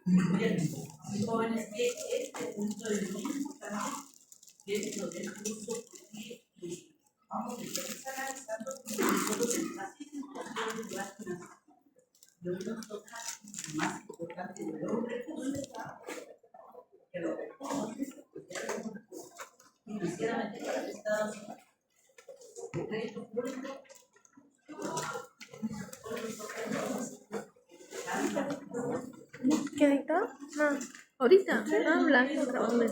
Jóvenes, que este punto es muy importante dentro del curso porque vamos a empezar analizando todos las situaciones de las naciones. Y hoy nos toca más importante de los recursos que los recursos financieramente para el Estado, el crédito público. ¿Qué dictado? No. ¿Ahorita? Ah, blanco, grabando.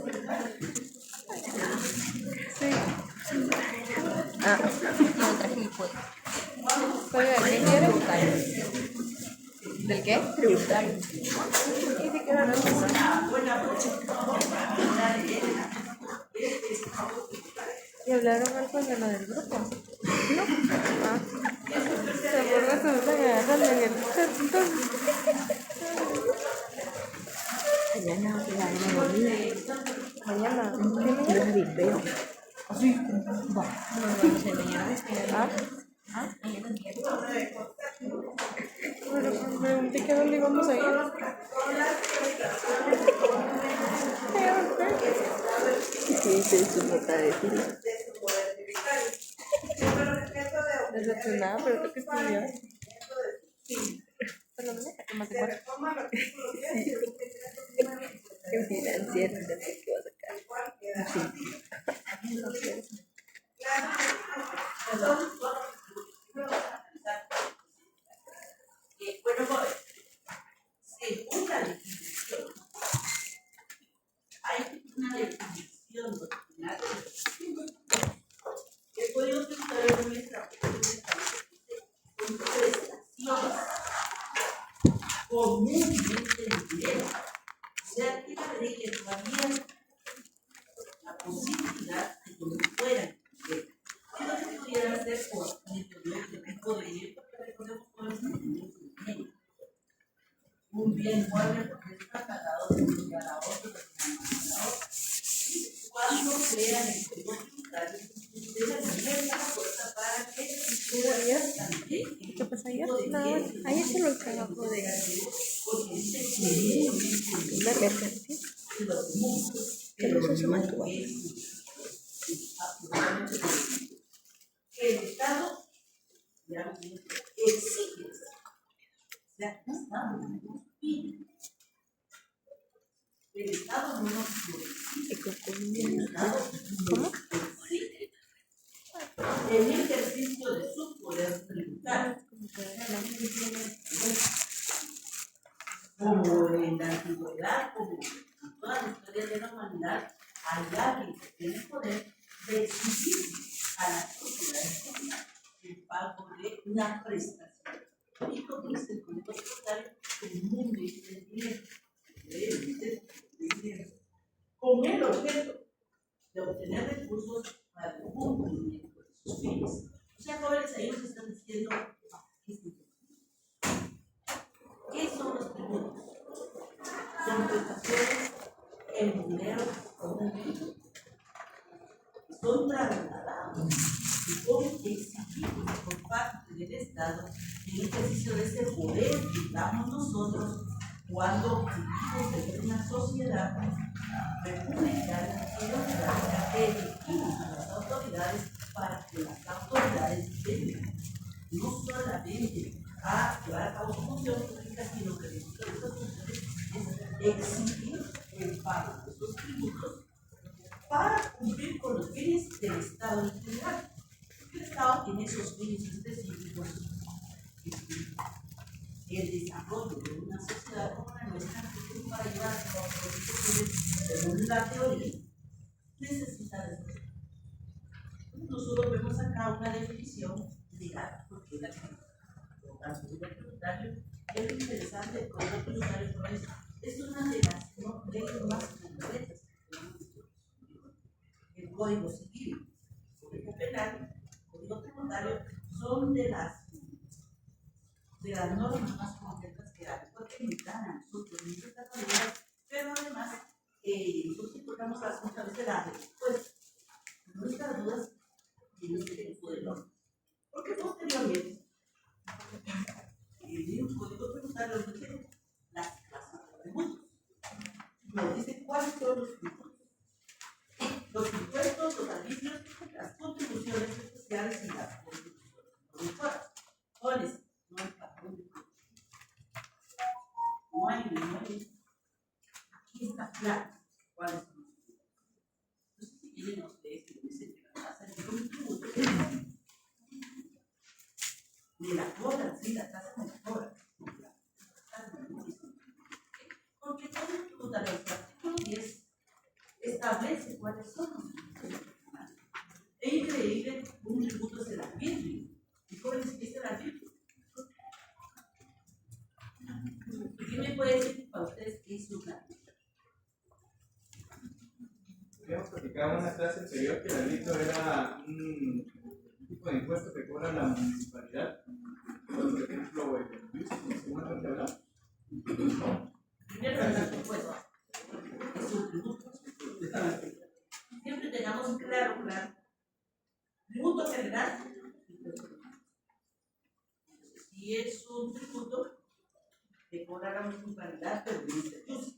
Sí. Ah, no traje mi foto. ¿Qué quieres? ¿Del qué? Tributario. ¿Y si quedaron? ¿Y hablaron algo de lo del grupo? ¿No? Ah. Se acuerdan que se agarran en el mañana mañana. ¿Qué mañana? ¿Así? Va. ¿Ah? ¿Ah? Pero me pregunté que dónde íbamos a ir. Sí, su nota de fila. Decepcionada, pero tengo que estudiar. Por lo menos saqué matemáticas. En financiero, no sé qué va a sacar. Sí. Bueno, según la definición, hay una definición doctrinal que he podido utilizar en nuestra con prestaciones comúnmente en dinero. O sea, que la ley todavía la posibilidad de que no fueran dinero. Si no se pudiera hacer por medio de otro tipo de dinero, porque recordemos todo el sentimiento de dinero. Un bien mueble porque está pagado de un lugar a otro, de una manera a otra. Cuando crean el código tributario, ustedes abrir la puerta para que ustedes también. ¿Qué pasa ayer? No, ayer se lo trabajo de una mercancía que no se usa mantuvo. El Estado, exige, o sea, el Estado no nos pide. El Estado no nos exige. El Estado nos exige el ejercicio de su poder tributario. Como en la antigüedad, como en toda la historia de la humanidad, hay alguien que tiene el poder de exigir a las sociedades el pago de una prestación. Y como dice el código tributario, el mundo es el dinero. Con el objeto de obtener recursos para el cumplimiento de sus fines. O sea, jóvenes, ellos están diciendo, ¿qué son los tributos? Son prestaciones en dinero común. Son trasladados y son exigidos por parte del Estado en el ejercicio de ese poder que damos nosotros cuando vivimos en una sociedad republicana y democrática que elegimos a las autoridades para que las autoridades vengan no solamente a llevar a cabo su función pública, sino que dentro de esas funciones es exigir el pago de esos tributos para cumplir con los fines del Estado en general. Porque el Estado tiene esos fines específicos, el desarrollo de una sociedad como la nuestra, que para llevar a cabo los fines, según la teoría, necesita de eso. Nosotros vemos acá una definición legal, porque la código tributario es interesante. El código tributario es una de las leyes más completas que tenemos. El código civil, el código penal, el código tributario son de las normas más completas que hay, porque limitan a nosotros muchas categorías, pero además nosotros encontramos muchas veces la respuesta. Nuestras dudas tienen este tipo de normas. Porque posteriormente, el código tributario dice las clases de tributos. claro cuáles son los tributos. Entonces, si vienen ustedes y me dicen que la tasa es un tributo, ni la cobran, sí, la tasa no la cobran. Porque todo el tributario, el artículo 10 establece cuáles son los tributos. Es increíble, un tributo es el arbitrio. ¿Y cómo es que es el arbitrio? ¿Qué me puede decir para ustedes qué es un arbitrio? Habíamos platicado en una clase anterior que el arbitrio era un tipo de impuesto que cobra la municipalidad. Por ejemplo, el IUS, como seguramente hablamos. Primero el impuesto es un tributo. Siempre tengamos claro, tributo general. Si es un tributo que cobra la municipalidad, pero no se usa.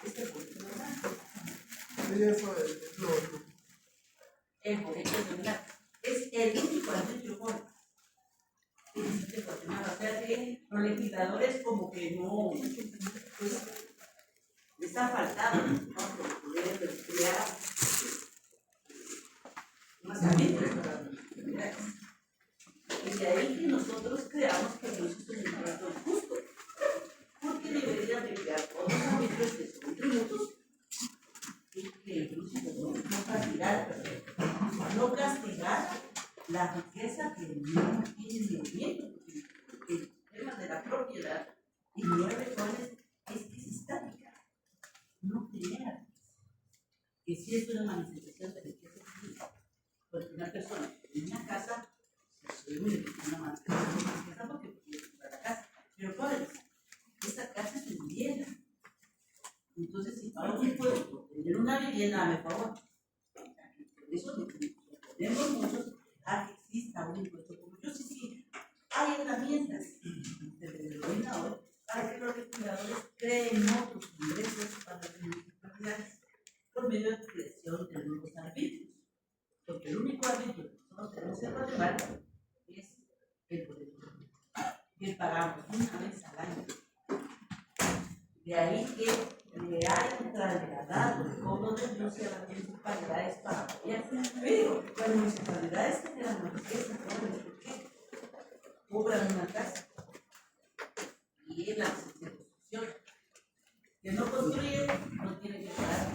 Es el boleto de blanco. Sí, eso es lo otro. El boleto de blanco es el único arbitrio público. O sea que los legisladores como que no, pues, les ha faltado, ¿no? Poder crear más arbitrios para las municipalidades. Y de ahí que nosotros creamos que no es un impuesto justo, porque deberían de crear otros arbitrios que son tributos y que incluso no castigar la riqueza que no tiene movimiento, porque el tema de la propiedad y 9 cuales es que es estática, no genera riqueza, que si es una manifestación de riqueza física, porque una persona en una casa se suele una manifestación de riqueza porque puede comprar la casa, pero ¿cuál es? Esa casa es una vivienda. Entonces, si pago un impuesto por tener una vivienda, me favor. Por eso tenemos muchos a que exista un impuesto. Como yo sí, hay herramientas del gobernador para que los legisladores creen otros ingresos para las municipalidades por medio de creación de nuevos arbitrios. Porque el único arbitrio que nosotros tenemos en Guatemala es el boleto que pagamos una vez al año. De ahí que le hayan trasladado todos los recursos a las municipalidades para apoyar. Pero las municipalidades generan una riqueza, ¿por qué? Cobran una casa y la construcción. Que no construyen, no tienen que pagar.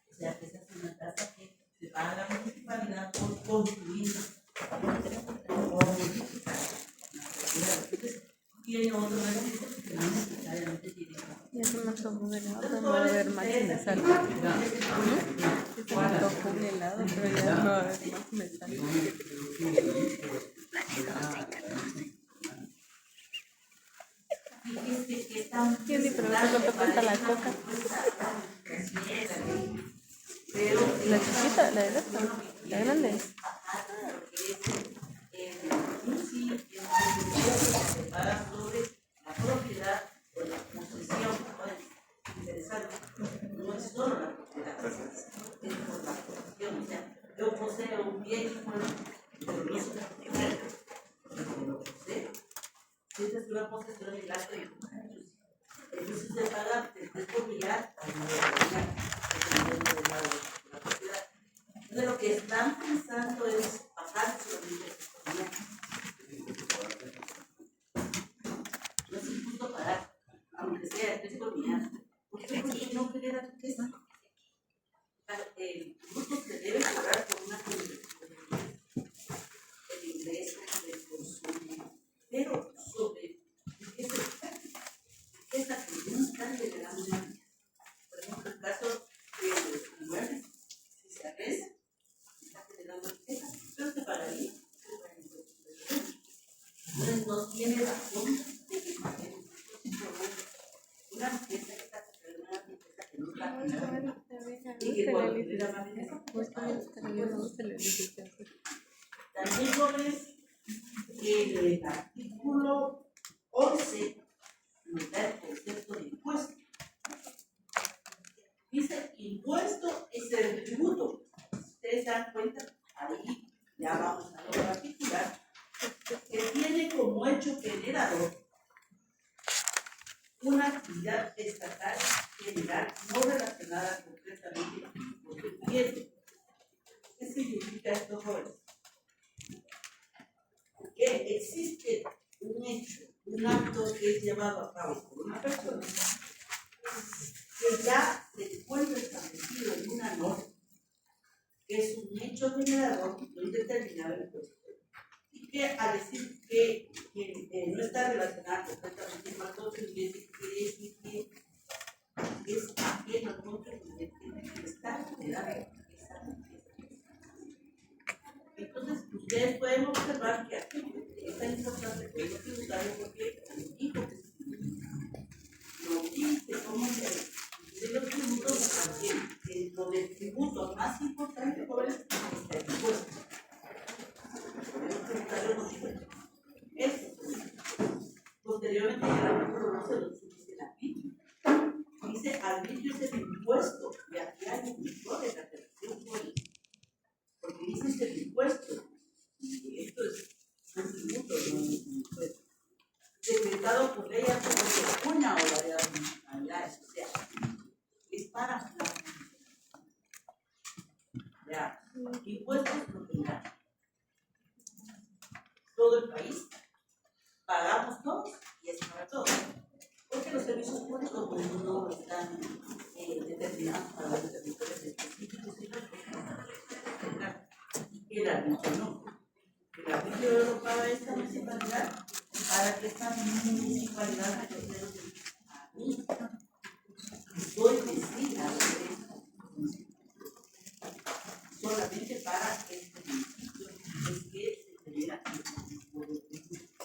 O sea, que esa es una tasa que se paga a la municipalidad por construir o modificar. Entonces, tiene otro beneficio que no necesariamente tiene. Y eso me tocó un helado, no va a haber más que me salga. Eso me tocó un helado, pero ya no va a haber más que me salga. Y ni pero cuánto cuesta la coca. La chiquita, la de esta, la grande. La propiedad o la posesión, interesante, no es solo la propiedad, es por la posesión. O sea, yo poseo un bien, pero no es una propiedad, porque lo poseo. Si esa es una posesión del acto de entonces se paga después por mirar a la propiedad. Entonces lo que están pensando es bajar solamente no es injusto pagar, aunque sea después por mirar. ¿Por qué? Porque no genera riqueza. El tributo se debe cobrar por una conversión del ingreso, del consumo, pero sobre riqueza que no están generando nada. Por ejemplo, el caso de los inmuebles, si se agresa, está generando riqueza, pero se pagaría. Entonces no tiene razón de que paguemos una riqueza que no la y que cuando tuviera más riqueza, pues también jóvenes, el artículo 11 nos da el concepto de impuesto. Dice impuesto es el tributo. Ustedes se dan cuenta, ahí ya vamos a lo particular, que tiene como hecho generador una actividad estatal general no relacionada concretamente con el cliente. ¿Qué significa esto, jóvenes? Que existe un hecho, un acto que es llevado a cabo por una persona que ya se encuentra establecido en una norma, que es un hecho generador de un determinado impuesto, y que al decir que no está relacionado completamente con el contribuyente, quiere decir que es ajeno al contribuyente que está generando esa riqueza. Entonces, ustedes pueden observar que aquí es tan importante el código tributario porque dijo que lo dice cómo se de los tributos también. Dentro del tributo más importante por el está el impuesto. El código tributario no dice eso. Posteriormente, el artículo no se lo dice la Biblia. Dice, arbitrio es el impuesto. Y aquí hay un error de la atención porque dice es el impuesto. Y esto es un tributo, no un impuesto. Decretado por ley de una o varias municipalidades, o sea, es para la impuestos no tendrán. Todo el país, pagamos todos y es para todos. Porque los servicios públicos no están determinados para los territorios específicos, sino que el arbitrio no. El arbitrio lo paga esta municipalidad para que esta municipalidad recupere a mí. Soy vecina de esta municipalidad. Solamente para este municipio es que se genera el tipo de tributo.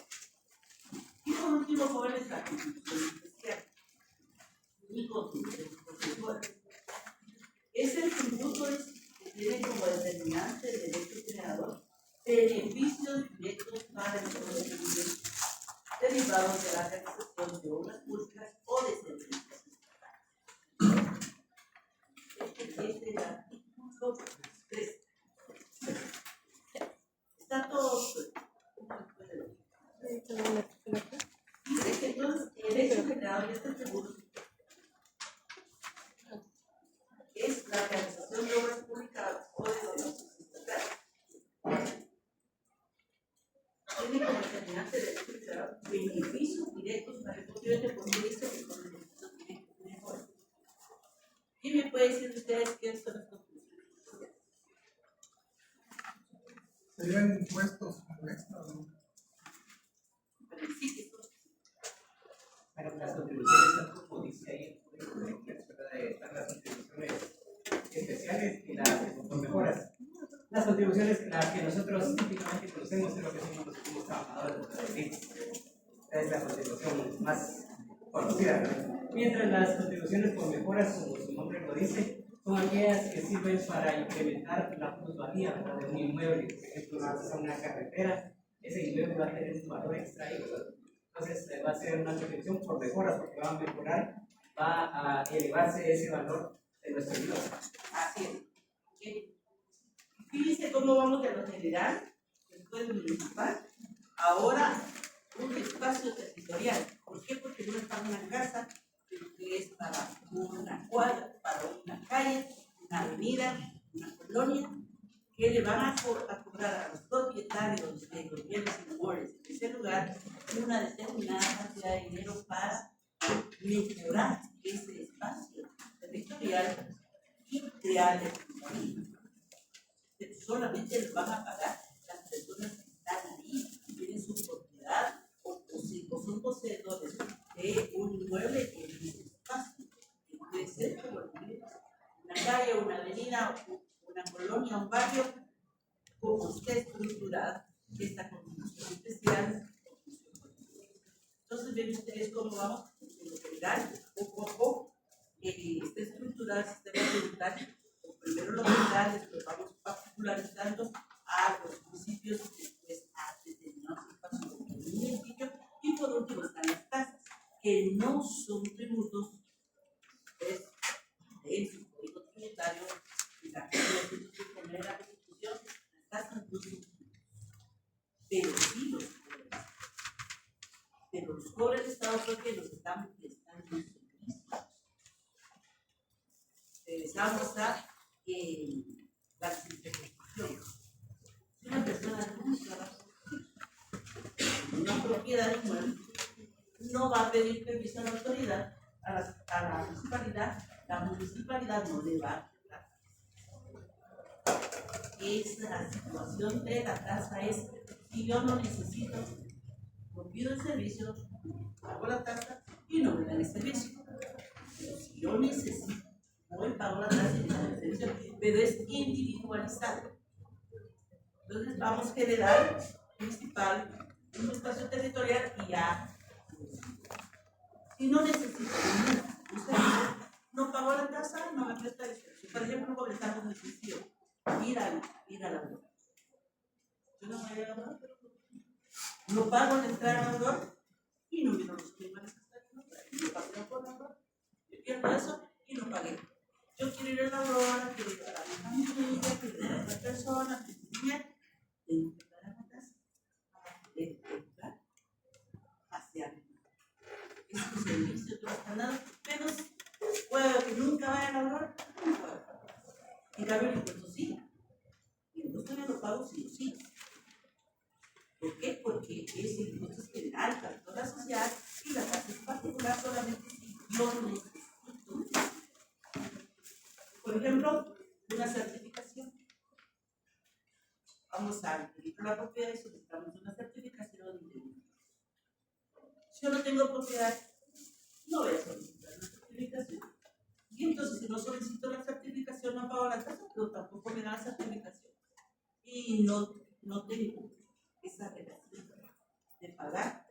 Y por último, jóvenes, la constitución especial. Mi constitución profesora. Es el tributo que tiene como determinante el derecho generador beneficios directos para el contribuyente derivados de la realización de obras públicas o de servicios estatales. Este es el artículo 3. Está todo suelto. Dice que entonces el hecho generado de este tributo es la realización de obras públicas o de servicios estatales. Tiene como determinante de beneficios directos para el contribuyente porque dice que con beneficios directos mejor. ¿Quién me puede decir ustedes qué son estos beneficios? Serían impuestos extra, ¿no? Sí, que son. Bueno, las contribuciones, como dice ahí, están las contribuciones especiales y las por mejoras. Las contribuciones que nosotros típicamente conocemos es lo que somos los últimos trabajadores de la ley. Esta es la contribución más conocida, ¿no? Mientras las contribuciones por mejoras, como su nombre lo dice, son aquellas que sirven para incrementar la plusvalía, ¿verdad?, de un inmueble. Por ejemplo, si vas a una carretera, ese inmueble va a tener un valor extra ahí, ¿verdad? Entonces va a ser una contribución por mejoras, porque va a mejorar, va a elevarse ese valor de nuestro inmueble. Así es. Fíjense cómo vamos de lo general, después municipal, ahora un espacio territorial. ¿Por qué? Porque no es para una casa, sino que es para una cuadra, para una calle, una avenida, una colonia, que le van a cobrar a los propietarios de los bienes inmuebles de ese lugar una determinada cantidad de dinero para mejorar ese espacio territorial y crear el solamente les van a pagar las personas que están ahí, que tienen su propiedad o son poseedores de un inmueble en ese espacio, que puede ser como una calle, una avenida, una colonia, un barrio, como esté estructurada esta constitución especial. Entonces ven ustedes cómo vamos en lo general, poco a poco, está estructurado el sistema tributario. Primero los generales, los vamos particularizando a los municipios, después a determinados espacios como un municipio, y por último están las tasas, que no son tributos, en su código tributario, y la Constitución, la Constitución, las tasas no son tributos, pero sí los cobres. Pero los cobres de Estado porque los están regresamos a la simplificación. Si una persona tiene un trabajo, una propiedad inmueble, no va a pedir permiso a la autoridad, a la municipalidad no le va a cobrar. Esa situación de la tasa es, si yo no necesito, no pido el servicio, pago la tasa y no me dan el servicio. Pero si yo necesito, voy, pago la tasa y me dan el servicio, pero es individualizado. Entonces vamos a generar municipal, un espacio territorial y ya. Si no necesito un servicio, no pago la tasa, no me presta el servicio. Por ejemplo, comenzamos muy sencillo, ir a la web. Yo no voy a la web, no pago la entrada a la web y no miro los animales que están en la web. Yo paseo por la web, yo pierdo eso y no pagué. Yo quiero ir a la web, quiero ir a mi familia, quiero ir a otra persona, bien, tengo que pagar la tasa. Tengo que entrar hacia mí. Es un servicio que están dando, pero puede que nunca vaya a lograr, nunca va a pagar. En cambio, el impuesto sí. El impuesto yo lo pago sí o sí. ¿Por qué? Porque ese impuesto es general para toda la sociedad y la tasa es particular solamente si yo necesito. Por ejemplo, una certificación. Vamos a adquirir la propiedad y solicitamos una certificación de integridad. Si yo no tengo propiedad, no voy a solicitar una certificación. Y entonces, si no solicito la certificación, no pago la tasa, pero tampoco me da la certificación. Y no tengo esa relación de pagar.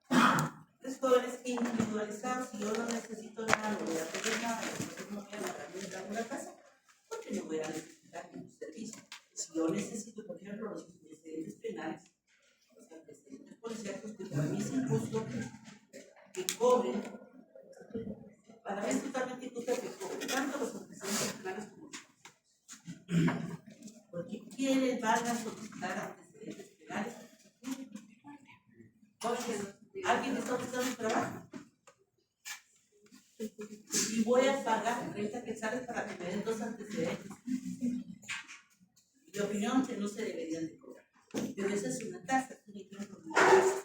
Entonces, todo es individualizado. Si yo no necesito nada, no voy a pedir nada, entonces no voy a pagar una casa, porque no voy a necesitar ningún servicio. Si yo necesito, por ejemplo, los antecedentes penales, los antecedentes policiales, que para mí es injusto que cobren, para mí es totalmente injusto que cobren tanto los antecedentes penales como los. Porque ¿quiénes van a solicitar antecedentes penales? ¿Alguien está buscando un trabajo? Y voy a pagar 30 quetzales para que me den 2 antecedentes. Mi opinión que no se deberían de cobrar. Pero esa es una tasa, es un ejemplo de una tasa.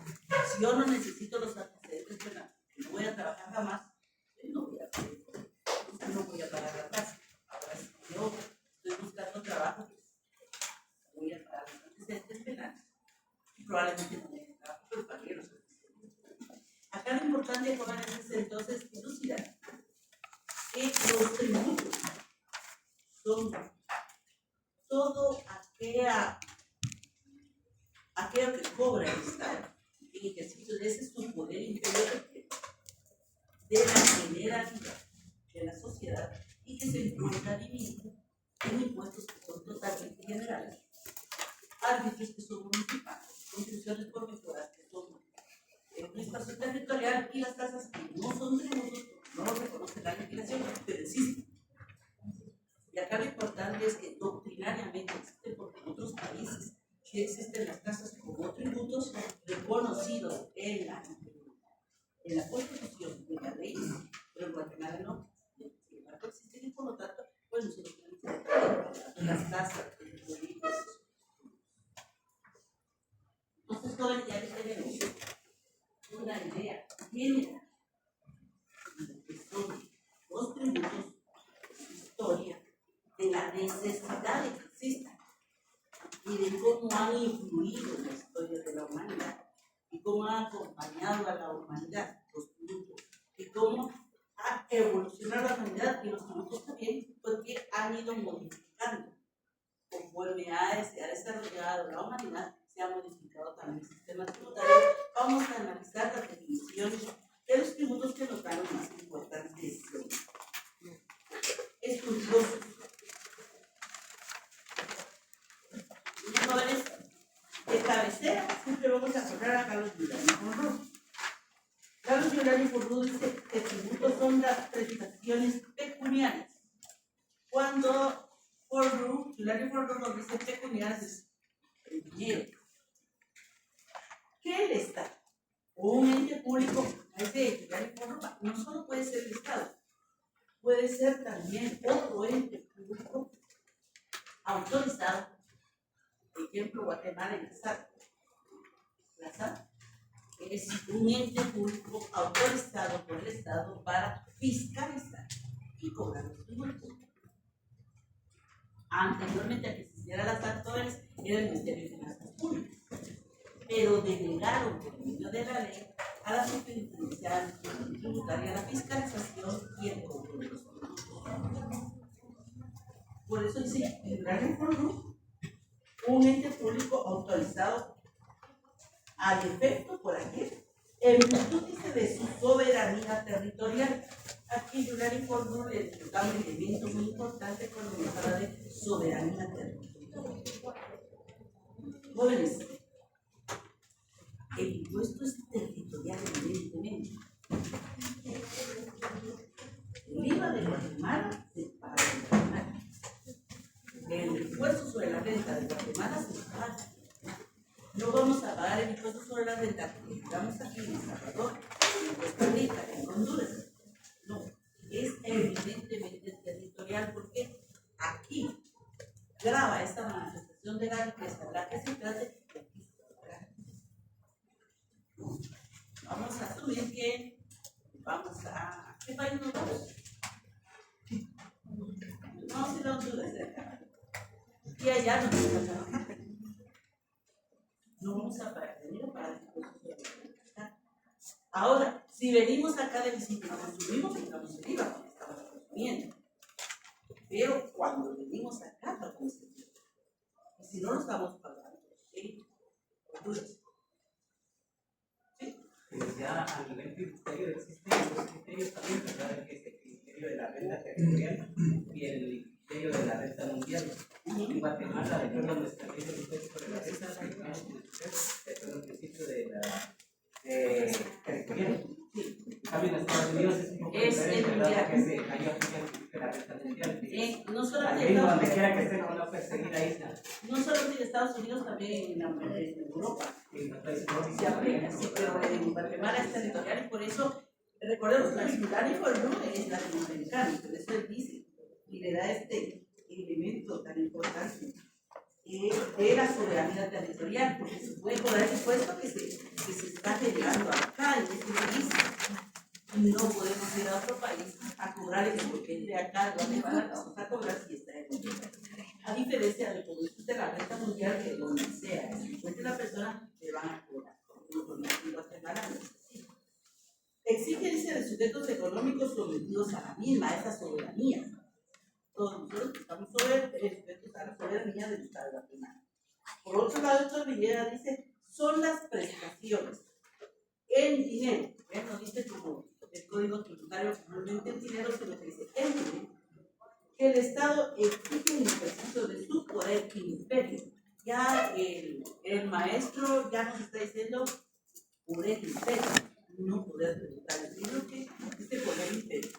Si yo no necesito los antecedentes penales, no voy a trabajar jamás, no voy a pagar. No voy a pagar la tasa. Ahora, si yo estoy buscando trabajo, pues voy a pagar los antecedentes penales. Y probablemente no me trabajo, pero pagué los antecedentes. Acá lo importante de cobrar es entonces dilucidar que los tributos son todo aquello que cobra el Estado en ejercicio de ese su poder inferior de la generalidad de la sociedad y que se encuentra dividido en impuestos que son totalmente generales, árbitros que son municipales, contribuciones por mejoras que son un espacio territorial y las tasas que no son tributos, no lo reconoce la legislación, pero existen. Y acá lo importante es que doctrinariamente existen, porque en otros países sí existen las tasas como tributos reconocidos en la Constitución, en la ley, pero en Guatemala no. Sin embargo, existen y por lo tanto, pues nosotros tenemos las tasas de los libros. Entonces, todavía ya tenemos una idea general de que son los tributos, historia, de la necesidad de que existan y de cómo han influido en la historia de la humanidad y cómo han acompañado a la humanidad los tributos y cómo ha evolucionado la humanidad y los tributos también, porque han ido modificando conforme se ha desarrollado la humanidad, se ha modificado también el sistema tributario. Vamos a analizar las definiciones de los tributos que nos dan las más importantes decisiones. Estudiosos. Los jóvenes de cabecera siempre vamos a hablar a Carlos Giuliani Forró. Carlos Giuliani Forró dice que tributos son las prestaciones pecuniarias. Cuando Giuliani Forró nos dice pecuniarias es el dinero. ¿Qué el Estado o un ente público? Ese Giuliani Forró no solo puede ser el Estado. puede ser también otro ente público autorizado. Ejemplo, Guatemala en la SAT. La SAT es un ente público autorizado por el Estado para fiscalizar y cobrar los tributos. Anteriormente a que existiera la SAT, era el Ministerio de Finanzas Públicas, pero delegaron por medio de la ley a la Superintendencia Tributaria la fiscalización y el cobro de los tributos. Por eso dice, el gran informe, un ente público autorizado al efecto por aquí, en virtud dice de su soberanía territorial. Aquí en el informe le da un elemento muy importante cuando nos habla de soberanía territorial. Jóvenes, el impuesto es territorial, evidentemente. El IVA de Guatemala se paga en Guatemala. El impuesto sobre la renta de Guatemala se paga. No vamos a pagar el impuesto sobre la renta que estamos aquí en El Salvador, en Costa Rica, en Honduras. No, es evidentemente territorial porque aquí graba esta manifestación de la riqueza, la que se trate de aquí se paga. Vamos a asumir que vamos a... ¿Qué país nos vamos? Vamos a ir a Honduras cerca. Y allá no vamos a trabajar. No vamos a venir a pagar impuestos sobre la renta. Ahora, si venimos acá de visita y consumimos, estamos en IVA, porque estamos consumiendo. Pero cuando venimos acá, pagamos el IVA. Y si no lo estamos pagando, ¿sí? Honduras. Pues ya a nivel tributario existen dos criterios también, ¿verdad? Que es el criterio de la renta territorial y el criterio de la renta mundial. En Guatemala, de acuerdo a nuestra ley de impuestos sobre la renta, es el principio de la territorial. En cambio, en Estados Unidos es un poco diferente, ¿verdad? Porque ahí aplica el principio de la renta mundial. No Al solamente gringo, donde quiera que esté, no va a perseguir a isla. no solamente en Estados Unidos, también en Europa. En los países nórdicos. Se aplica, sí, pero en Guatemala es territorial y por eso, recordemos, la ciudad de Colón es latinoamericana, por eso él dice y le da este elemento tan importante de la soberanía territorial, porque se puede cobrar el impuesto que se está generando acá en este país. No podemos ir a otro país a cobrar el porque de acá, Guatemala, vamos a cobrar si está en el país. A diferencia de como existe la renta mundial, que donde sea, si encuentre la persona, le van a cobrar. En Guatemala no es así. Exige, dice, de sujetos económicos sometidos a la misma, a esa soberanía. Todos nosotros estamos sujetos a la soberanía del Estado de Guatemala. Por otro lado, esta Rivera dice, son las prestaciones en dinero. No dice como el Código Tributario realmente en dinero, sino que dice en dinero, que el Estado exige el ejercicio de su poder imperio. Ya el maestro ya nos está diciendo poder imperio, no poder tributario, sino que este poder imperio.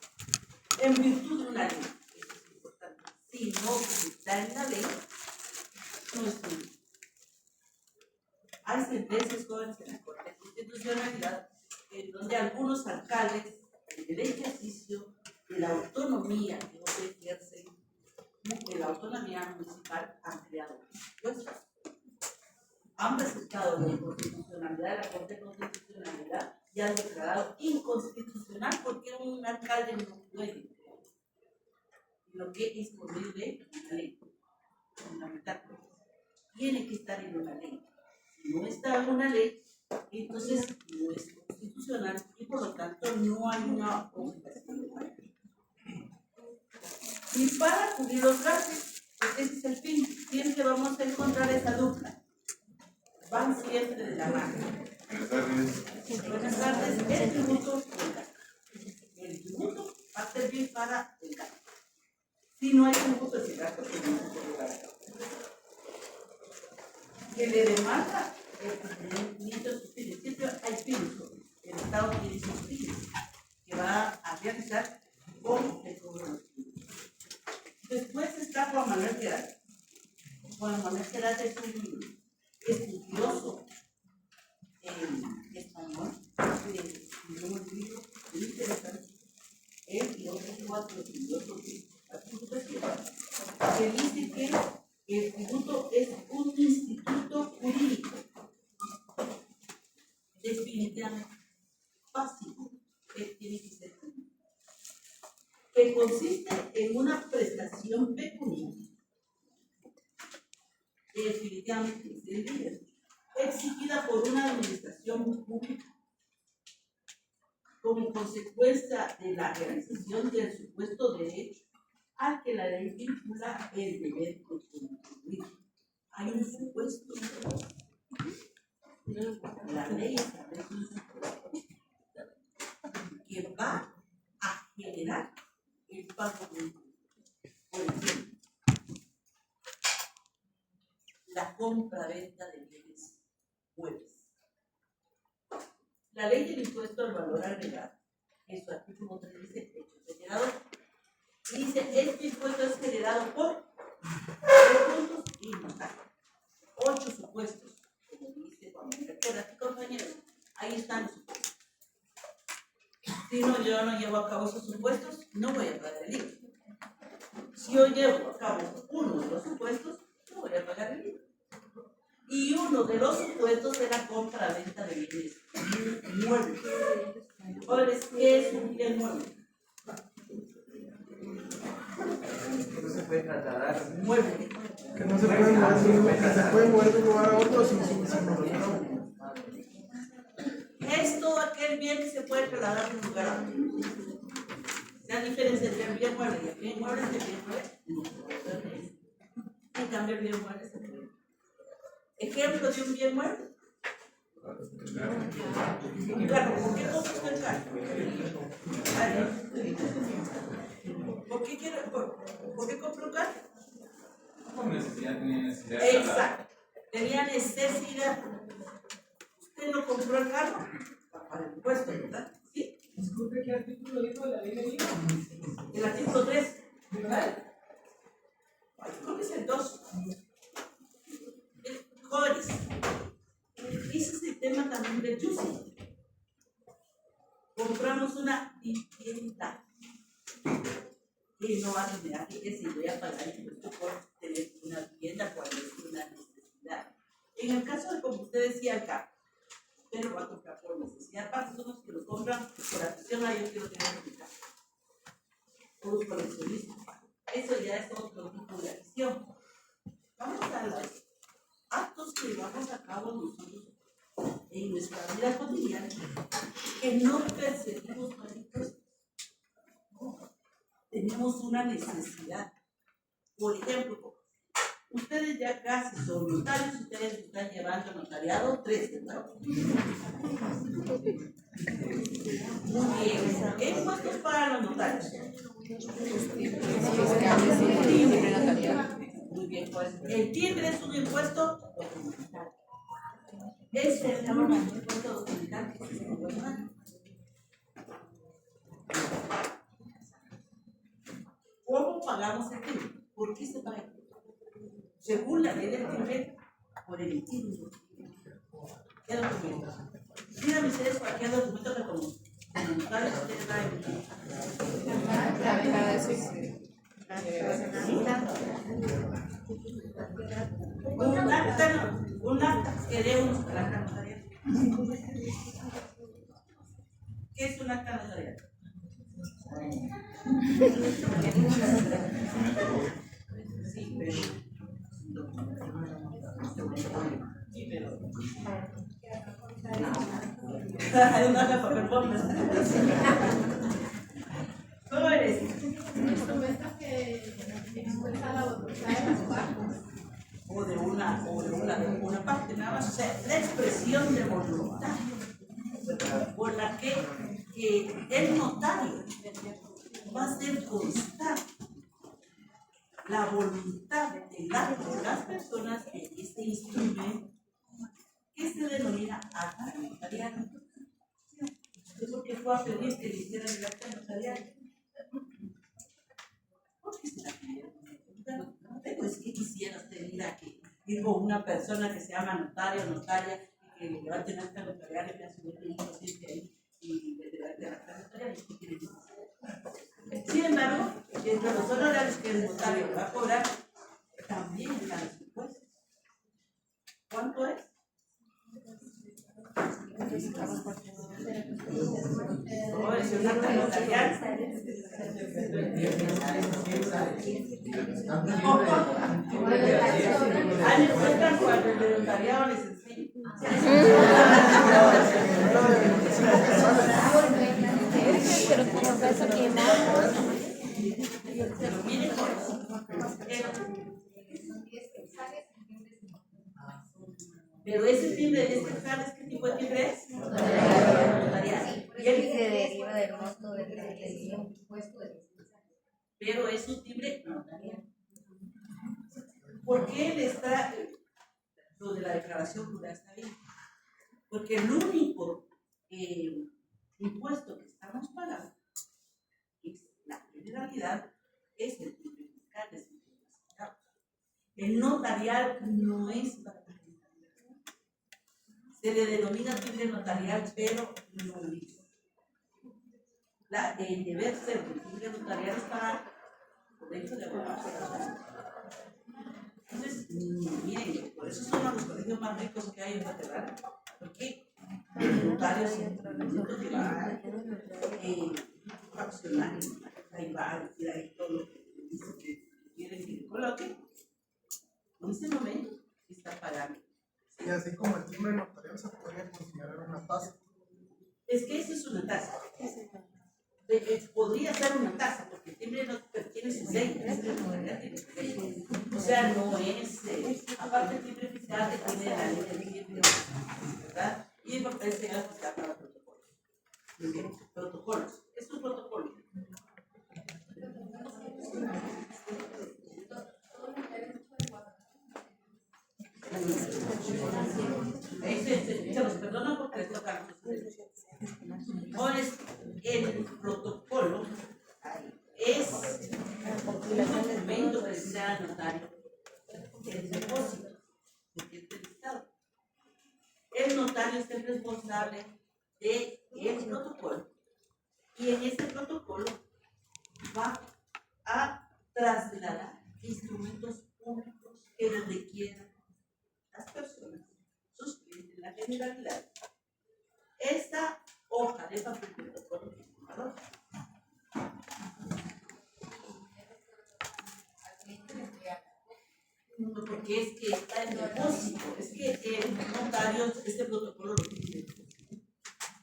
En virtud de una ley, eso es importante. Si no está en la ley, no es ley. Hay sentencias jóvenes en la Corte de Constitucionalidad en donde algunos alcaldes, en el ejercicio de la autonomía que no se ejerce, de la autonomía municipal, han creado impuestos. Han presentado la inconstitucionalidad de la Corte de Constitucionalidad y han declarado inconstitucional porque un alcalde no puede crear. Lo que es por medio de una ley fundamental. Tiene que estar en una ley. Si no está en una ley, entonces no es constitucional y por lo tanto no hay una obligación de pagar. Y para cubrir los gastos, ese es el fin. Siempre vamos a encontrar esa dupla. Van siempre de la mano. Buenas tardes. Buenas tardes. El tributo y el gasto. El tributo va a servir para el gasto. Si no hay tributo, ese gasto pues no se puede pagar. Que le demanda el cumplimiento de sus fines. Siempre hay fines. El Estado tiene sus fines que va a realizar con el cobro de los tributos. Después está Juan Manuel Querate. Juan Manuel Querate es un estudioso en español, escribió un libro muy interesante. Él y otros 4 definitivamente básico que tiene que ser, que consiste en una prestación pecuniaria, que definitivamente es el dinero, exigida por una administración pública como consecuencia de la realización del supuesto derecho al que la ley vincula el deber de contribuir. Hay un supuesto. La ley establece un supuesto que va a generar el pago de impuestos. Por ejemplo, la compra-venta de bienes muebles. La ley del impuesto al valor agregado, en su artículo 3 dice hecho generador. Y dice, este impuesto es generado por 3 puntos y notario. 8 supuestos, como dice Juan Manuel, compañeros, ahí están los supuestos. Si no, yo no llevo a cabo esos supuestos, no voy a pagar el IVA. Si yo llevo a cabo uno de los supuestos, no voy a pagar el IVA. Y uno de los supuestos es la compra-venta de bienes muebles. Entonces, ¿qué es un bien mueble? No se puede trasladar. Mueble. Que no se puede mover, que se puede mover de un lugar a otro sin moverlo. Es todo aquel bien que se puede trasladar de un lugar a otro. La diferencia entre el bien mueble y el bien mueble es que el bien mueble no se puede mover. En cambio, el bien mueble se puede. Ejemplo de un bien mueble. Claro, ¿por qué compras el carro? ¿Por qué compro un carro? Por necesidad, tenía necesidad. Exacto. Tenía necesidad. Usted no compró el carro para el impuesto, ¿verdad? Sí. Disculpe, ¿qué artículo dijo de la ley del IVA? El artículo 3. ¿Verdad? Creo que es el 2. Jóvenes, ese es el tema también del Yusi. Compramos una vivienda que no va a generar que si voy a pagar el impuesto por tener una vivienda cuando es una necesidad. En el caso de, como usted decía, el carro, usted lo va a comprar por necesidad. Aparte, son los que lo compran por afición, yo quiero tener mi carro. O los coleccionistas. Eso ya es otro tipo de acción. Vamos a los actos que llevamos a cabo nosotros en nuestra vida cotidiana que no percibimos para impuestos. Tenemos una necesidad. Por ejemplo, ustedes ya casi son notarios, ustedes están llevando notariado 3, ¿verdad? Muy bien. ¿Qué impuestos pagan los notarios? Muy bien, pues el timbre es un impuesto documental. Ese se llama un impuesto documental que se llama. ¿Cómo pagamos el timbre? ¿Por qué se paga el timbre? Según la ley del timbre, por el timbre. ¿Qué documento? Díganme ustedes cualquier documento que como notarios ustedes van a emitir. Un acta que dé unos para la notarial. ¿Qué es un acta notarial? Sí, pero hay un acta para papel. ¿Cómo eres? Instrumentos que expresan la voluntad de las partes. O de una parte, nada más. O sea, la expresión de voluntad por la que el notario va a hacer constar la voluntad de las personas en este instrumento que se denomina acta notarial. Es porque fue a pedir que le hicieran el acta notarial. ¿Por qué se la pidieron? Pues que quisiera usted ir a que digo una persona que se llama notario, notaria, y que le levante una acta notarial, le pida su paciente ahí y le levante la acta notarial, ¿y qué quiere decir? Sin embargo, entre los honorarios que el notario va a cobrar, también están los impuestos. ¿Cuánto es? No, es un acta notarial. Ahí les cuentan cuando el notariado les enseña. Pero como peso quemado. Miren, pero ese timbre de este ¿sabes qué tipo de timbre es? Notarial. Y el Se deriva del monto del impuesto de pero es un timbre notarial. ¿Por qué les trae lo de la declaración jurada está bien? Porque el único impuesto que estamos pagando es la generalidad, es el timbre fiscal de 50 centavos. El notarial no es para la generalidad. Se le denomina timbre notarial, pero no es. El deber ser del timbre notarial es para colegio de abogados. Entonces, miren, por eso son los colegios más ricos que hay en Guatemala. Porque los notarios fraccionarios, ahí va a decir ahí todo lo que dice que quieren que le coloque. En ese momento está pagando. Y así como el timbre notarial se podría considerar una tasa. Es que eso es una tasa. Podría ser una tasa, porque el timbre no tiene su sello. O sea, no es, aparte del timbre fiscal que tiene la ley del timbre, ¿verdad? Y el papel señal fiscal para protocolos. Muy bien, protocolos. Es un protocolo. Se los perdono porque les toca. Ahora el protocolo es un documento que sea notario el depósito del Estado. El notario es el responsable del protocolo y en este protocolo va a trasladar instrumentos públicos que requieran las personas, sus clientes, la generalidad. Esta hoja de papel de protocolo firmado porque es que está en depósito, es que el notario, este protocolo lo tiene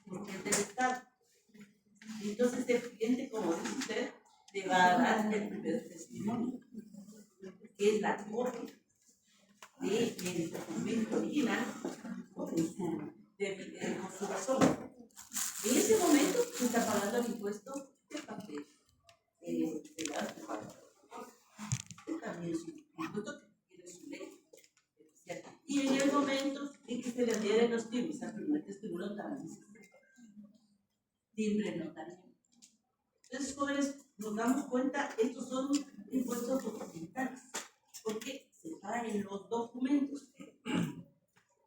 porque es del Estado. Entonces el cliente, como dice usted, le va a dar el primer testimonio, que es la copia del documento original con su razón. En ese momento se está pagando el impuesto de papel. También su impuesto que tiene su ley especial. Y en el momento en que se le adhieren los timbres, al primer testimonio también se timbre notario. Entonces, jóvenes, nos damos cuenta, estos son impuestos documentales, porque se pagan los documentos.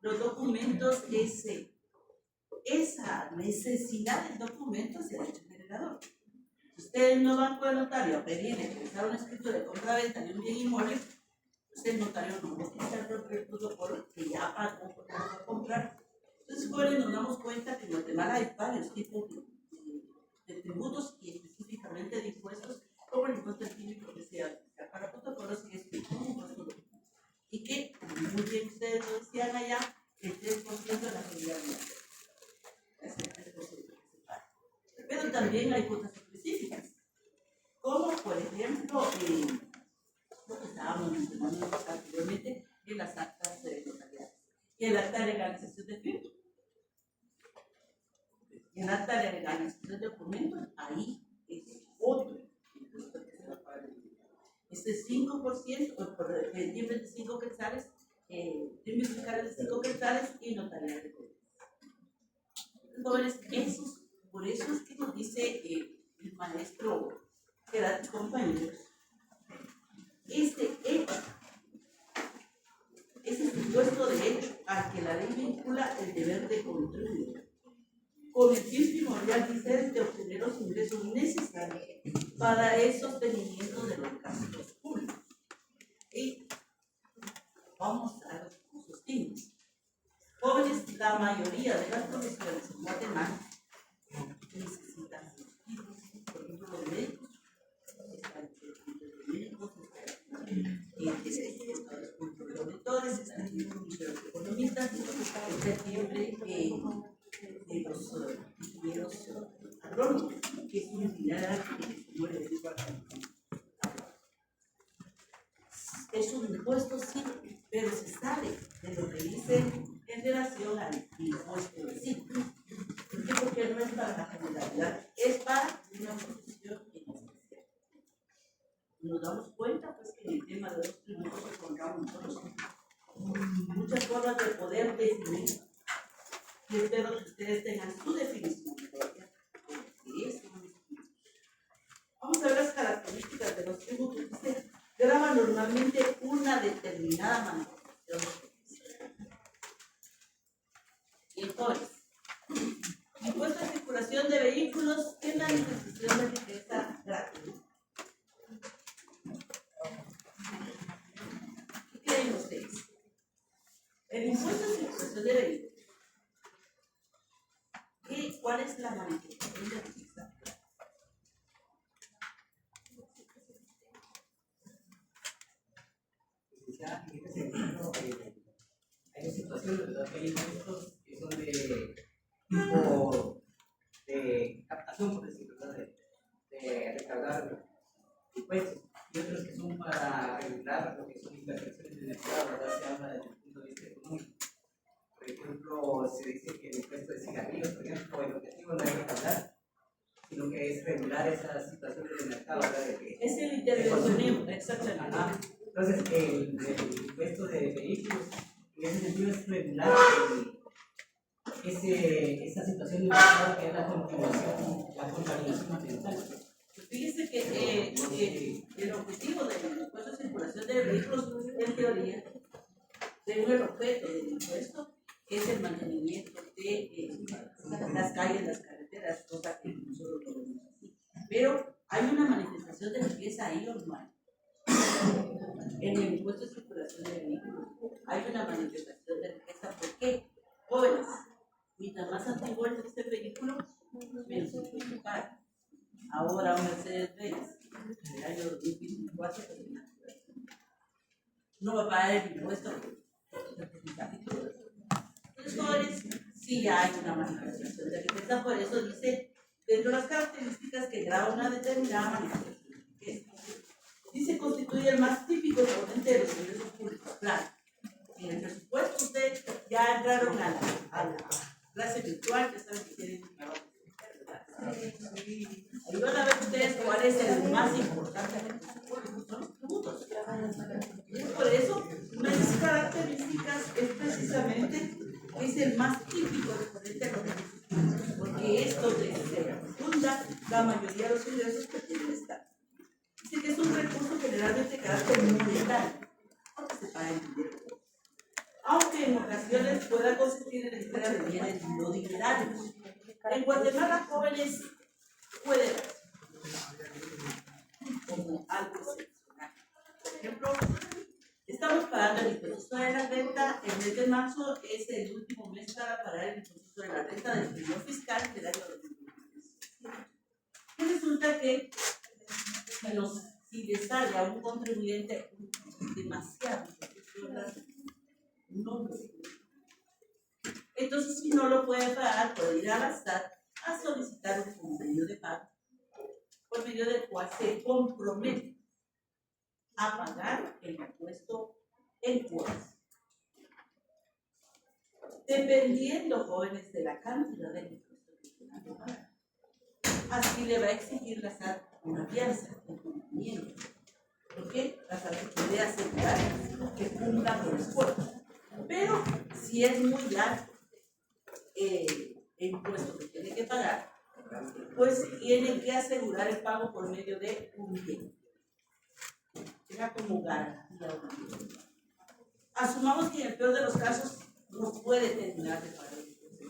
Los documentos, esa necesidad del documento es el hecho generador. Si ustedes no van con el notario a pedirle que les haga un escrito de compra-venta de un bien inmueble, pues el notario no va a utilizar el protocolo que ya pagó por comprar. Entonces, jóvenes, nos damos cuenta que en Guatemala hay varios tipos de tributos y específicamente de impuestos, como el impuesto del químico que sea para protocolos y es un impuesto y que, muy bien ustedes lo decían allá, el 3% de la generalidad. Es el 3% que se paga. Pero también hay cosas específicas, como por ejemplo, lo que estábamos mencionando anteriormente en las actas de notariales y el acta de legalización de firma. En acta de legalización de documentos, ahí es otro impuesto que se va a pagar. Este 5%, el timbre de 5 quetzales, timbres fiscales de 5 quetzales y notarial de cuentas. Entonces, por eso es que nos dice el maestro Gerardo compañeros, este hecho, ese supuesto derecho al que la ley vincula el deber de contribuir, con el fin primordial dice de obtener los ingresos necesarios para el sostenimiento de los gastos públicos. Y vamos a los cursos técnicos. Jóvenes, la mayoría de las profesiones normal necesitan equipos, por ejemplo, los médicos, están los médicos, los productores, están los economistas, está siempre de los ingenieros agrónomos, que es un pilar que se muere de es un impuesto, sí, pero se sale de lo que dice en relación al impuesto en sí. ¿Por qué? Porque no es para la generalidad, es para una profesión en especial. Nos damos cuenta pues que en el tema de los tributos encontramos muchas formas de poder definir. Y espero que ustedes tengan su definición propia de qué es un tributo. Vamos a ver las características de los tributos. Dice, graba normalmente una determinada manifestación. Y entonces, impuesto a circulación de vehículos, ¿qué manifestación de riqueza gratuita? ¿Qué creen ustedes? El impuesto a circulación de vehículos, ¿cuál es la manifestación de riqueza? Ya, en este sentido, hay situaciones de los impuestos que son de tipo de captación, por decirlo, ¿verdad? De recaudar impuestos, y otros que son para regular lo que son intervenciones en el mercado, ¿verdad? Se habla desde el punto de vista económico. Por ejemplo, se dice que el impuesto de cigarrillos, por ejemplo, el objetivo no es recaudar, sino que es regular esas situaciones del mercado, ¿verdad? Es el intervencionismo, exactamente. Entonces, el impuesto de vehículos, en ese sentido, es regular esa situación de mercado que es la contaminación ambiental. Fíjese que el objetivo del impuesto de circulación de vehículos, en teoría, según el objeto del impuesto, es el mantenimiento de las calles, las carreteras, cosa que nosotros lo vemos así. Pero hay una manifestación de riqueza ahí normal. En el impuesto de circulación de vehículos hay una manifestación de riqueza. ¿Por qué? Jóvenes, mientras más antiguo es este vehículo, menos impuesto paga. Ahora un Mercedes-Benz del año 2024 no va a pagar el impuesto. Los jóvenes sí hay una manifestación de riqueza, por eso dice, dentro de las características que graba una determinada manifestación de riqueza. Dice, constituye el más típico exponente de los ingresos públicos. Claro, en el presupuesto ustedes ya entraron a la clase virtual, que saben que tienen un trabajo. Ahí van a ver ustedes cuál es el más importante de los presupuestos, son los tributos. Por eso, una de sus características es precisamente que es el más típico exponente de los ingresos públicos, porque es donde se funda la mayoría de los ingresos que tiene el Estado. Dice que es un recurso generalmente de carácter monetario, porque se paga en dinero. Aunque en ocasiones pueda consistir en la entrega de bienes no dinerarios. En Guatemala, jóvenes pueden como algo excepcional. Por ejemplo, estamos pagando el impuesto sobre la renta. El mes de marzo es el último mes para pagar el impuesto sobre la renta del periodo fiscal del año 2023. Y resulta que si le sale a un contribuyente demasiado, no, entonces si no lo puede pagar, puede ir a la SAT a solicitar un convenio de pago, por medio del cual se compromete a pagar el impuesto en cuotas. Dependiendo, jóvenes, de la cantidad de impuesto que tengan que pagar, así le va a exigir la SAT una fianza de cumplimiento. Porque la SAT puede asegurar que cumpla con los cuotas. Pero si es muy alto el impuesto que tiene que pagar, pues tiene que asegurar el pago por medio de un bien. Era como garantía. Asumamos que en el peor de los casos no puede terminar de pagar el impuesto.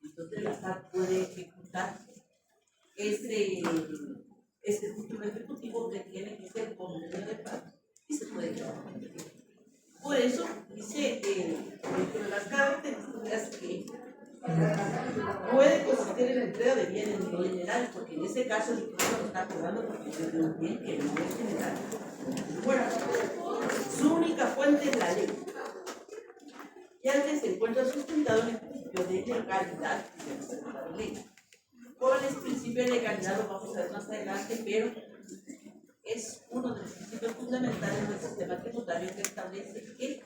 Entonces la SAT puede ejecutar ese título ejecutivo que tiene que ser con medio de pago y se puede llevar. Por eso dice dentro de las características que Puede consistir en la entrega de bienes no generales, porque en ese caso el impuesto lo está cobrando porque es de un bien que no es general. Bueno, su única fuente es la ley. Ya que se encuentra sustentado en el principio de legalidad y de la ley. Con el principio de legalidad lo vamos a ver más adelante, pero es uno de los principios fundamentales del sistema tributario que establece que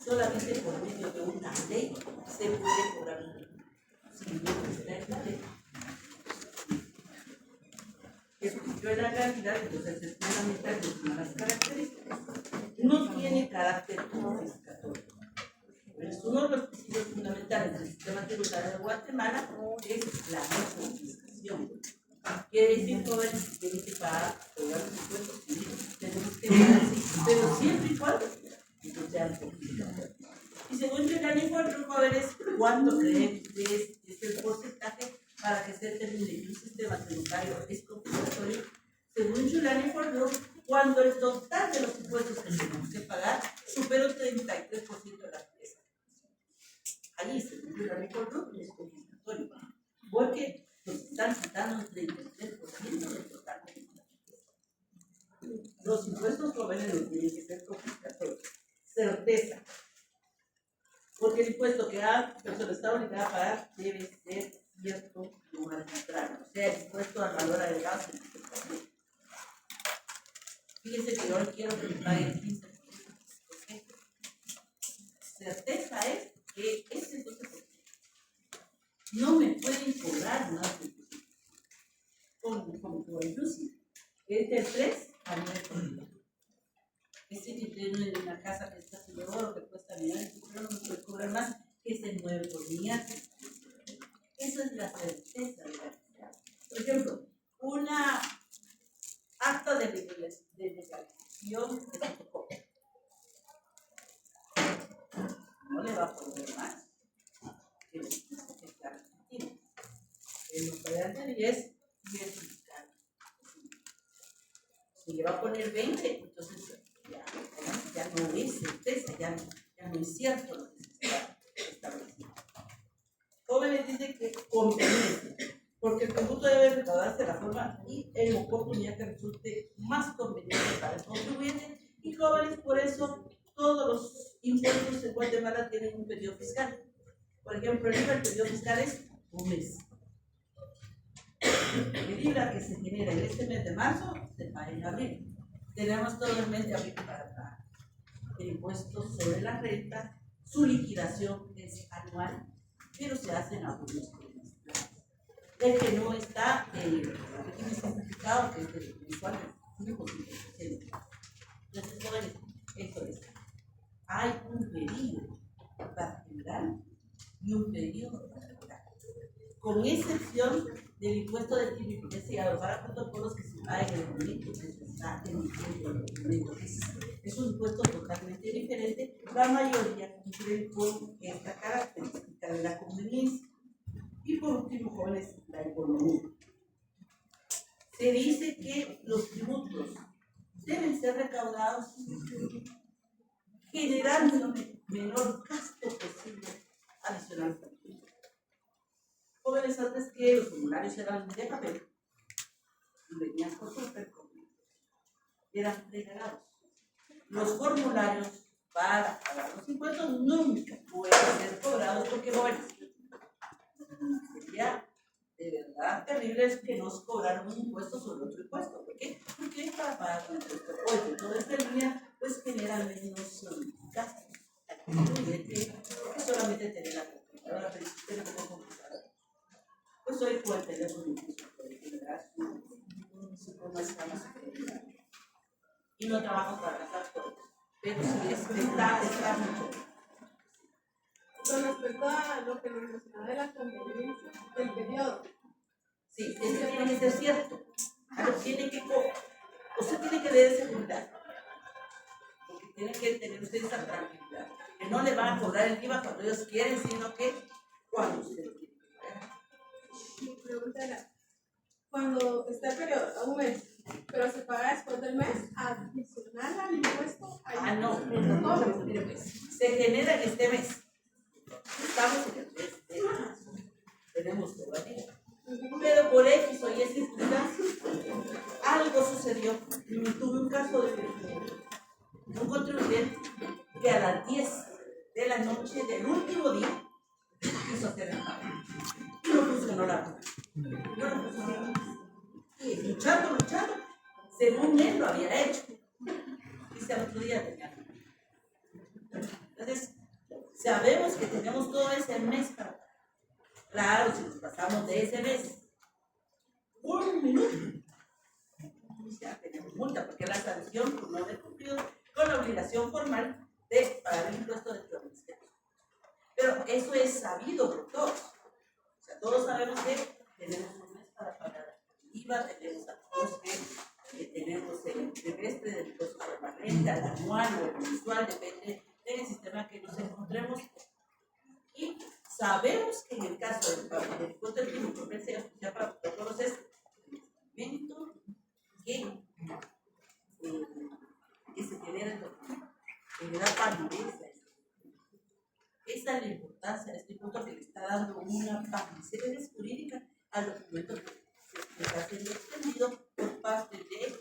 solamente por medio de una ley se puede cobrar un impuesto. Si no está en la ley, el principio de la legalidad, entonces es fundamental de las características. No tiene carácter confiscatorio. Es uno de los principios fundamentales del sistema tributario de Guatemala es la no confiscación. Quiere decir que jóvenes tienen que pagar los impuestos civiles, tenemos que pagar así, pero siempre y cuando no sean confiscatorios. Y según Giuliani Ford, jóvenes, ¿cuánto creen que es el porcentaje para que se determine que un sistema tributario es confiscatorio? Según Giuliani Ford, cuando el total de los impuestos que tenemos que pagar supera un 33% de la riqueza. Ahí, según Giuliani Ford, es confiscatorio, porque nos están quitando un 33% del total de la riqueza. Los impuestos jóvenes no tienen que ser confiscatorios. Certeza. Porque el impuesto que la persona está obligada a pagar debe ser cierto, no arbitrario. O sea, el impuesto al valor agregado. Fíjense que yo hoy quiero que me pague el 15%. Certeza es que ese 12% no me pueden cobrar más del 12%. Como inclusive, es del 3 al 9%. Ese que tiene una casa que está de oro, que cuesta millones, pero no me puede cobrar más que ese 9%. Eso es la certeza de la actividad. Por ejemplo, una acta de legalización de fotocopia. No le va a poner más que el argentino. El notarial es verificar. Si le va a poner 20, entonces ya no es certeza, ya no es cierto lo que se está estableciendo. Jóvenes dicen que conveniencia, porque el tributo debe recaudarse de la forma y en la oportunidad que resulte más conveniente para el contribuyente. Y jóvenes, por eso todos los impuestos en Guatemala tienen un periodo fiscal. Por ejemplo, el IVA, el periodo fiscal es un mes. El IVA que se genera en este mes de marzo se paga en abril. Tenemos todo el mes de abril para pagar. El impuesto sobre la renta, su liquidación es anual, pero se hace en algunos trimestrales. El que no está, el que tiene certificado, que es el mensual, es 5%. Entonces, jóvenes, esto es. Hay un periodo para general y un periodo para general. Con excepción del impuesto de titulitis y a los protocolos que se paga en el momento que se está emitiendo el documento. Es un impuesto totalmente diferente. La mayoría cumplen con esta característica de la conveniencia. Y por último, jóvenes, la economía. Se dice que los tributos deben ser recaudados generando el menor gasto posible adicional. Jóvenes, antes que los formularios eran de papel y venían por supercopias, eran regalados. Los formularios para pagar los impuestos nunca pueden ser cobrados porque jóvenes, sería de verdad terrible es que nos cobraron un impuesto sobre otro impuesto. ¿Por qué? Porque para pagar un impuesto oye, toda esta línea pues genera menos gastos. Porque solamente tener la computadora, pero si tiene como computadora. Pues hoy puede tener un impuesto, puede generar su forma de y no trabajo para gastar todo. Pero si está mucho. Con respecto a lo que nos mencionaba de la conveniencia del periodo. Sí, eso tiene que ser cierto. Usted tiene que leer seguridad. Porque tiene que tener usted esa tranquilidad. Que no le van a cobrar el IVA cuando ellos quieren, sino que cuando usted quiere. Mi pregunta era, cuando está el periodo, a un mes, pero se paga después del mes, adicional al impuesto. No, mire pues, se genera en este mes. Estamos en el mes de marzo. tenemos que evadir. Pero por X o Y circunstancias, algo sucedió. Tuve un caso de un contribuyente que a las 10 de la noche del último día quiso hacer el pago. Y no funcionó la cosa. No funcionó. Y luchando, según él lo había hecho. Y al otro día tenía. Entonces, sabemos que tenemos todo ese mes para pagar. Claro, si nos pasamos de ese mes, un minuto, ya tenemos multa, porque la sanción por no haber cumplido con la obligación formal de pagar el impuesto de clandestino. Pero eso es sabido por todos. O sea, todos sabemos que tenemos un mes para pagar el IVA, tenemos a todos que tenemos el trimestre del impuesto permanente, al anual o el mensual, depende del sistema que nos encontremos. Y sabemos que en el caso del impuesto del tipo comercio especial para los protocolos es el momento que se genera el documento, que le da validez. Esa es la importancia de este punto, que le está dando una validez jurídica al documento que está siendo extendido por parte de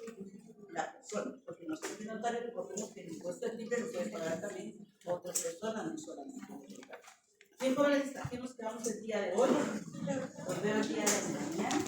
la persona, porque nosotros notarios recordemos que el impuesto del libre lo pueden pagar también otras personas, no solamente nosotros. Bien, jóvenes, aquí nos quedamos el día de hoy. Nos vemos el día de mañana.